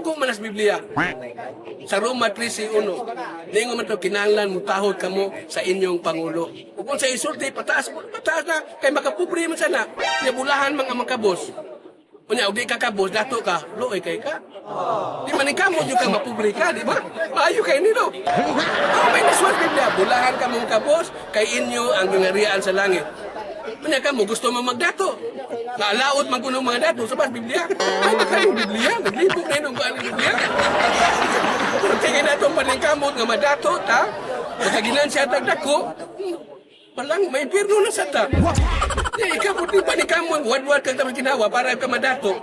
Sugo man as Biblia. Sa Roma 13:1. Ningon man to kinahanglan mutahod kamo sa inyong pangulo. Ug kung sa isulti pataas na kay makapobre man sana. Nya bulahan mga makabos. Unya og di ka kabos dato ka, luoy kay ka. Di man kamo jud ka mapobre ka, di ba? Maayo kay nilo. May nasulat Biblia, bulahan ka mong kabos kay inyo ang gingarian sa langit. Unya kamo gusto mo magdato. Naalaot man kuno mga dato sa Biblia. Ay makayong Biblia, naglibog na yun ang Biblia. Tingin na itong paningkamot nga madato, ta? Pagkaginan siya tagdako, palang may pirno na sa ta. Ikaw po din paningkamot, wad-wad kang tamang ginawa para ka madato.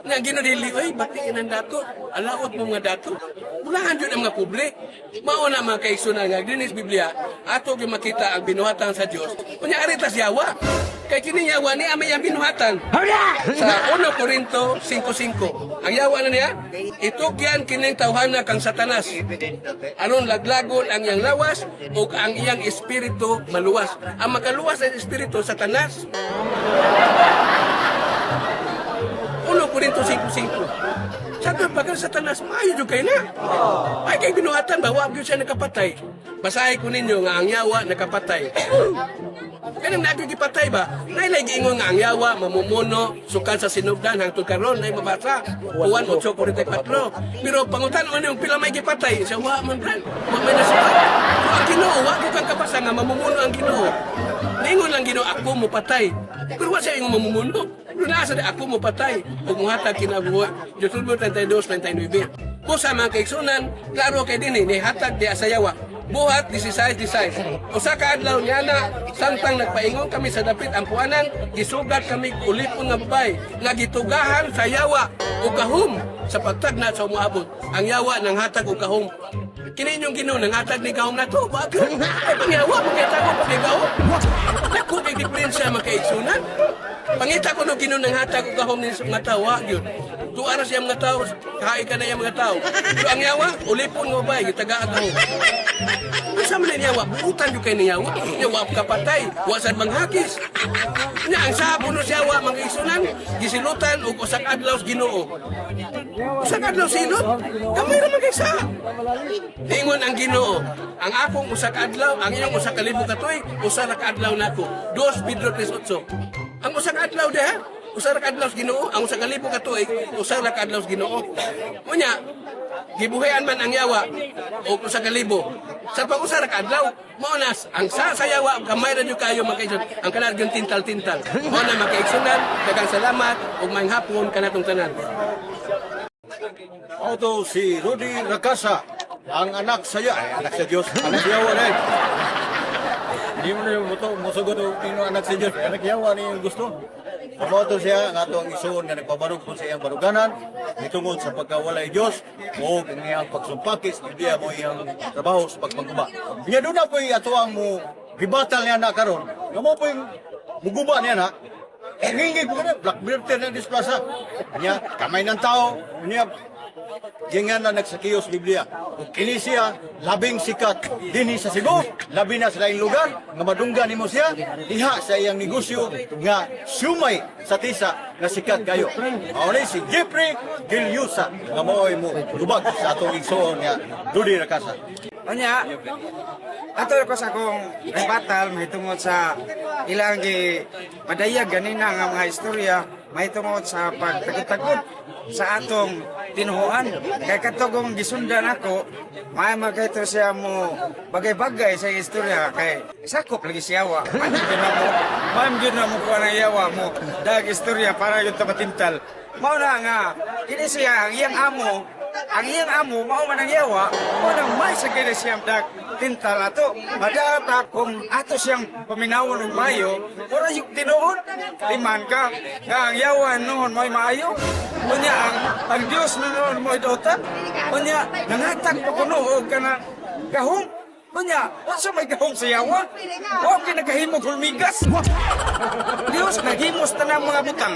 Nga ginadili, ay, batiin ang dato. Alaot mo mga dato. Bulahan yun ang mga publik. Mauna mga kaigsunan nga, dinis Biblia, ato yung makita ang binuhatan sa Diyos. Kunya aritas yawa. Kay kini yawa ni amay ang binuhatan. Sa 1 Corinto 5:5. Ang yawa na niya, itukyan kining tawhana kang Satanas. Aron laglagon ang iyang lawas o ang iyang espiritu maluwas. Ang makaluwas ang espiritu Satanas. 1 Corinto 5:5. Sabi pagka Satanas, maayo dyan kayo na. Ay kay binuhatan ba, wag yun siya nakapatay. Basahin ko ninyo nga ang yawa nakapatay. Kanang nagkikipatay ba? Nailay giingon nga ang yawa, mamumuno, sukan sa sinugdan, hangtod karon ay mabasa. 1:8:44. Pero pangutan mo yung pila may gipatay, siya wa man brand. Wa may nasukat. So ang Ginoo, wa gyud kang kapasa nga mamumuno ang Ginoo. Ningon lang Ginoo ako mo patay. Pero wa siya yung mamumuno. Pero nasa di ako mo patay. Ug muhatag kinabuhi. Deuteronomio 32:29. Kung sa mga kaigsunan, klaro kay dinhi ni hatag di asayawa. Buhat 16:16. Usa ka adlaw niya na samtang nagpaingon kami sa dapit ang puanan, gisugat kami ulipon nga babay nga gitugahan sa yawa ug kahum sa pagtagna sa umaabot. Ang yawa nang hatag ug kahum. Kini inyong Ginoo nang hatag ni kahum nato, bakit? Ay pangyawa pagkatago pagkagaw. Dako kay diferensya makaigsunan. Pangita ko no Ginoo nang hatag ug kahum ni mga tawa gyud. Tuara siya mga tao, kain ka na yung mga tao. Pero ang yawa, ulipon nga ba, gitagaan ako. Ano sa mga yawa? Buutan yung kayo ng yawa. Yawa ka patay, wasan manghakis. Ang sabon no siya, mga isunan, gisilutan, o usak adlaw Ginoo. Usak adlaw silot, kamay naman kayo sa. Ingon ang Ginoo, ang akong usak adlaw, ang iyong usak kalibo katoy, usak adlaw na ako. 2 Pedro 3:8. Ang usak adlaw de, usa ra ka adlaw Ginoo, ang usa ka libo ka tuig, usa ra ka adlaw Ginoo. Unya, gibuhian man ang yawa o usa ka libo. Sa pag-usa ra ka adlaw, mao na ang sa yawa gamay ra jud kayo makaigsoon. Ang kanang gyud tintal-tintal. Mao na makaigsunan, daghang salamat ug maayong hapon kanatong tanan. Auto si Rudy Racasa, ang anak anak sa Diyos, anak sa yawa na Hindi mo na yung musugot o anak sa Diyos, anak yawa na yung gusto. Pamoto siya, nga ito ang isuon nga nagpabarog po sa iyang baruganan, itungod sa pagkawalay Diyos, o ang iyang pagsumpakis, hindi mo iyang trabaho sa pagpangguba. Kaya doon na po yung atuang mo, ribatal niya na karon, nga mo po yung muguba niya na, hingig po na, black birthday na displasa. Kanya, kamay ng tao, niya, gingan na nagsakiyos Biblia. Kini siya labing sikat dinhi sa Cebu, labi na sa laing lugar nga madunggan nimo siya diha sa iyang negosyo nga siumay sa tisa nga sikat kayo. Mao ni si Jeffrey Gilyosa nga maoy mo lubag sa atong igsoon nga Rudy Racasa. Onya, ato ko sa akong rebatal mahitungod sa ilang padayag ganina nga mga istorya mahitungod sa pagtagod-tagod sa atong tinuhuan. Kay katugong gisundan ako, may magkito siya mo bagay-bagay sa istorya kay sakop lagi siya wa. Ma'am gyud na mo ko ang yawa mo dag istorya para yung matintal. Mao na nga ini siya ang iyang amo mao man ang yawa, mao nang may sa kini siya dag tintal ato. Madata kung ato siyang paminawon og mayo, ora yung tinuod liman ka nga ang yawa noon mo'y maayo. Unya ang Dios noon mo'y dota. Unya nangatag pa kuno og kana kahong. Unya, sa may kahong sa yawa? O kinagahimog hulmigas. Dios naghimos tanang mga butang.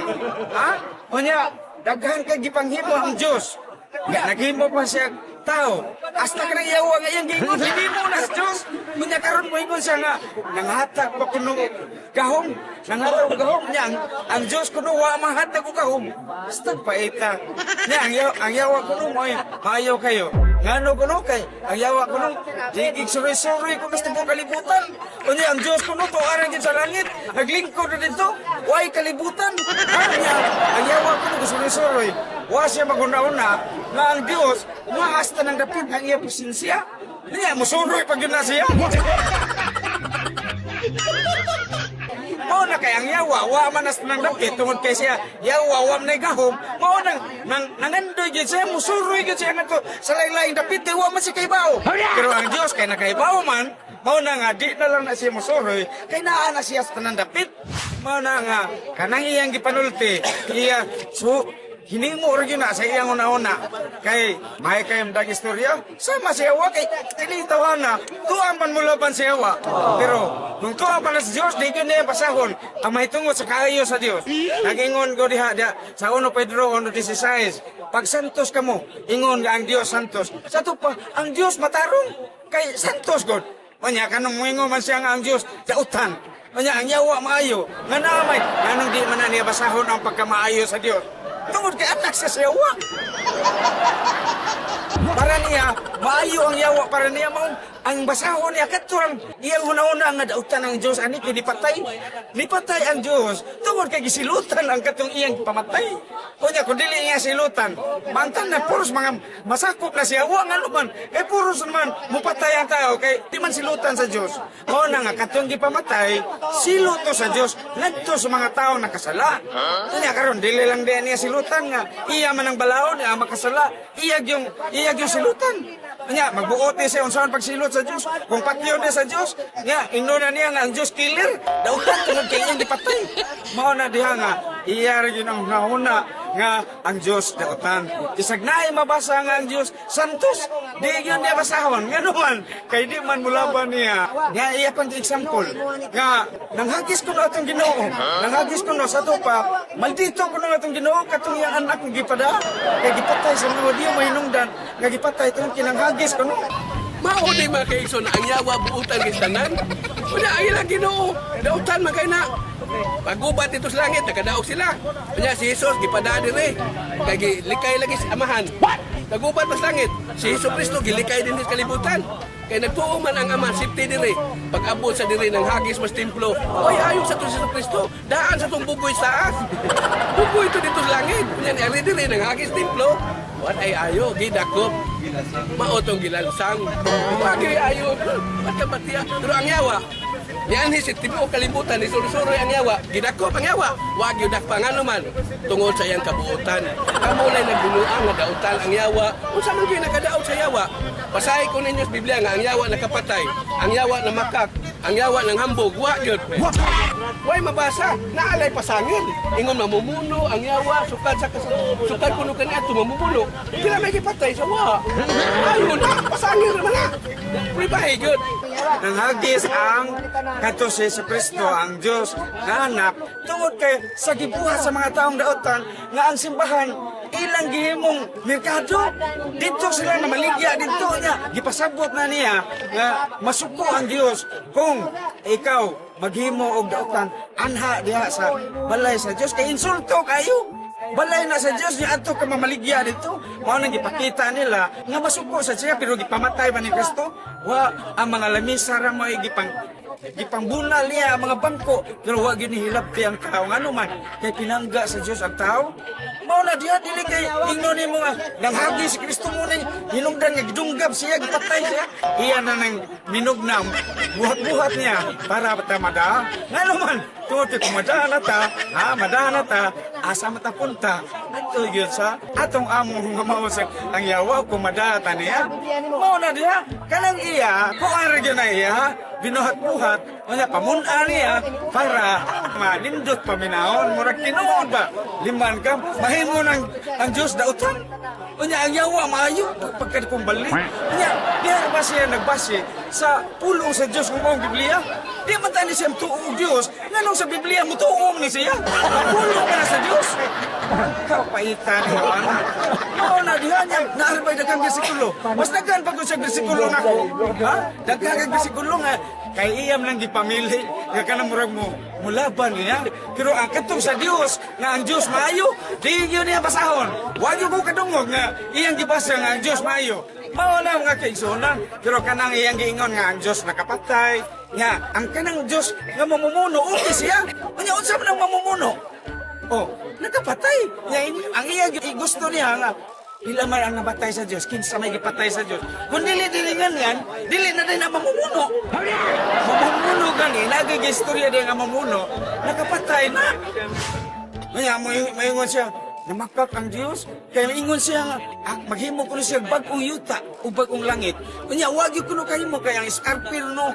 Ha? Unya, daghan kay gipanghimo ang Dios. Naghimo pa siya tao. Hasta ka nang iyawa nga iyang gingon, hindi mo na sa Diyos. Kunya karon mo ingon siya nga, nangahatag pa kuno gahom. Nangahatag ko gahom niya. Ang Diyos kuno wa mahatag ko gahom. Hasta paita. Niya, ang yawa kuno mo, maayaw kayo. Ngano kuno kay, ang yawa kuno, digig suri-suri ko gusto mo kalibutan. Kunya, ang Diyos kuno to arang din sa langit. Naglingkod na dito, why kalibutan? Ang yawa kuno gusto suri-suri. Wa siya maguna-una nga ang Diyos, maasta ng dapit ang iya presensya. Niya, musuroy pag yun na siya. Mao na kay ang yawa, wa manas nang dapit tungod kay siya, yawa wa man gahom. Mao nang nangandoy gyud siya, musuroy gyud siya ngadto sa lain-laing dapit wa man siya kaybaw. Pero ang Dios kay nakaybaw man, mao na nga di na lang na siya musuroy, kay naa na siya sa tanang dapit. Mao na nga kanang iyang gipanulti, iya hinimo rin yun na sa iyang una-una. Kay, may kayong dag istorya, sama siya wa, kay tinitawa na, tuwang man mula pan siya wa. Pero, nung tuwang pan sa Diyos, di yun niya pasahon, ang may tungod sa kaayo sa Diyos. Nag-ingon ko diha, sa 1 Pedro 1:16, pag santos ka mo, ingon nga ang Diyos santos. Sa to pa, ang Diyos matarong, kay santos God. Kanya, kanong moingon man siya nga ang Diyos, dautan. Kanya, ang yawa maayo, nga naamay, ganong di man na niya basahon ang pagkamaayo sa Diyos. Tungod kay anak sa yawa. Para niya, maayo ang yawa para niya mao ang basahon niya katulad iyang una-una nga dautan ng Dios ani kay dipatay. Nipatay ang Dios tungod kay gisilutan ang katong iyang pamatay. Kunya kun dili niya silutan, mantan na puros mga masakop na siya wa nga naman. Kay puros naman mupatay ang tao kay di man silutan sa Dios. Mao na nga katong gipamatay, siluto sa Dios ngadto sa mga tao nakasala. Kunya karon dili lang diyan niya silutan nga iya man ang balaod niya makasala. Iyag yung silutan. Nya magbuot ni siya unsaon pagsilot sa Dios. Kung patyon niya sa Dios, nya ingnon niya nga ang Dios killer. Dautan tungod kay iyang dipatay. Mao na diha nga iya ra gyud ang nahuna nga ang Dios dautan. Isag naay mabasa nga ang Dios santos. Di gyud niya basahon nga naman kay di man mulaban niya. Nga iya pang example nga nanghagis ko na atong Ginoo. Nanghagis ko na sa to pa maldito ko na atong Ginoo katong iyang anak nga gipada. Kay gipatay sa mga diyo mahinungdan nga gipatay tungod kinanghagis ko no. Mao di mga kaigsoon ang yawa buutan gistanan. Kunya ang ilang Ginoo, dautan magay na. Pagubat dito sa langit, nakadaog sila. Kunya si Jesus gipada dire. Kay likay lagi sa amahan. Nagubat pa sa langit. Si Hesus Kristo gilikay din sa kalibutan. Kay nagtuo man ang ama safety dire. Pag-abot sa dire ng hagis mas templo. Oy ayo sa to si Hesus Kristo. Daan sa tong bugoy sa taas. Bugoy to dito sa langit. Kunya ni ari dire ng hagis templo. What ay ayo gidakop. Maotong gilansang. Wagi ayo. Matkamatiya. Pero ang yawa. Yan si tibuok kalibutan ni suri-suri ang yawa. Gidakop ang yawa. Wag yun dakpangan naman. Tungod sa iyang kabuutan. Kamo na nagbinuang nga dautan ang yawa. Unsa man gyud nakadaot sa yawa. Basahi ko ninyo sa Biblia nga ang yawa nakapatay, ang yawa na makak, ang yawa ng hambog. Wa gyud. Way mabasa, naalay pasangil. Ingon mamumuno ang yawa sukad sa sukad kuno kani ato mamumuno. Pila may gipatay sa wa. Ayun na pasangil man na. Pribahe gyud. Nanghagis ang kato si Jesu Kristo ang Dios nga anak tungod kay sa gibuhat sa mga taong dautan nga ang simbahan ilang gihimong merkado dito sila na maligya dito niya gipasabot na niya nga masuko ang Dios kung ikaw maghimo og dautan anha diha sa balay sa Dios kay insulto kayo. Balay na sa Diyos niya ato ka mamaligya dito. Mao nang gipakita nila nga masuko sa siya pero gipamatay ba ni Kristo? Wa ang mga lamisa ra mo gipangbunal niya ang mga bangko pero wa gyud nihilabti ang tao ngano man kay pinangga sa Dios ang tao. Mao na diha dili kay ingnon nimo nga nanghagi si Kristo mo ni hinungdan nga gidunggab siya gipatay siya. Iya na nang minugnam buhat-buhat niya para matamada. Ngano man tungod kay kumadahan na ta, madahan na ta, asa mata punta. Ato yun sa atong among nga mao sa ang yawa kumadata niya. Mao na diha kanang iya kung ang region na iya binuhat-buhat unya pamun-a niya para manindot paminaon murag tinuod ba liman ka mahimo nang ang Dios dautan unya ang yawa maayo pagkad kumbalik unya diha ba siya nagbase sa pulong sa Dios kung mao Biblia di man tani siya tuong Dios Nganong sa Biblia mo tuong ni siya? Pulo ka na sa Diyos. Kapaitan mo, anak. Oo na, dihan niya. Naarbay dagang bersikulo. Mas dagan pa ko sa bersikulo na ko. Ha? Dagang ang bersikulo nga. Kay iyam lang gipamili. Nga ka na murag mo. Mulaban niya. Pero ang katong sa Diyos, nga ang Diyos maayo, di yun niya basahon. Huwag yung ko kadungog nga iyang gibasa nga ang Diyos maayo. Mao na mga kaigsunan. Pero kanang iyang giingon nga ang Diyos nakapatay. Nga, ang kanang Diyos nga mamumuno, okay siya. Kanya, unsa man ang mamumuno? Oh, nakapatay. Nga, ang iyang gusto niya nga, ila man ang nabatay sa Diyos, kinsa may gipatay sa Diyos. Kung dili-dilingan yan, dili na din ang mamumuno. Mamumuno gani, nagig-istorya din ang mamumuno, nakapatay na. Kaya, mayungon siya, namakak ang Diyos. Kaya ingon siya nga, maghimo ko na siya bagong yuta o bagong langit. Kanya, wag yung kuno kahimo, kaya ang isarpi no,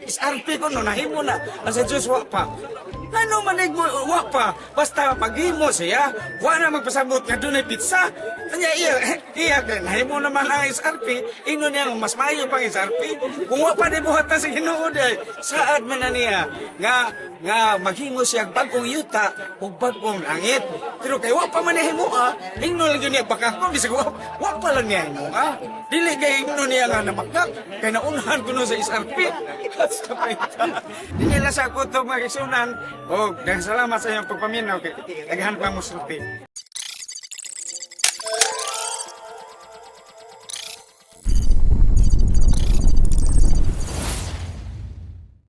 isarpi ko no, nahimo na, sa Diyos wa pa. Ano manig mo, wa pa, basta maghimo siya, wa na magpasabot nga doon ay pizza. Kanya, iya, nahimo naman ang isarpi, ino niya, mas mayo pang isarpi. Kung wa pa di buhat na sa Ginoo day, saad man na niya, nga maghimo siya bagong yuta o bagong langit. Pero kay wa pa man himo ingno lang yun niya bakakon bisag wa pa lang niya himo dili kay ingno niya nga namakak kay naunhan kuno sa isarpi. Dili la sa kuto magisunan o salamat sa iyong pagpaminaw kay daghan pa mo sulti.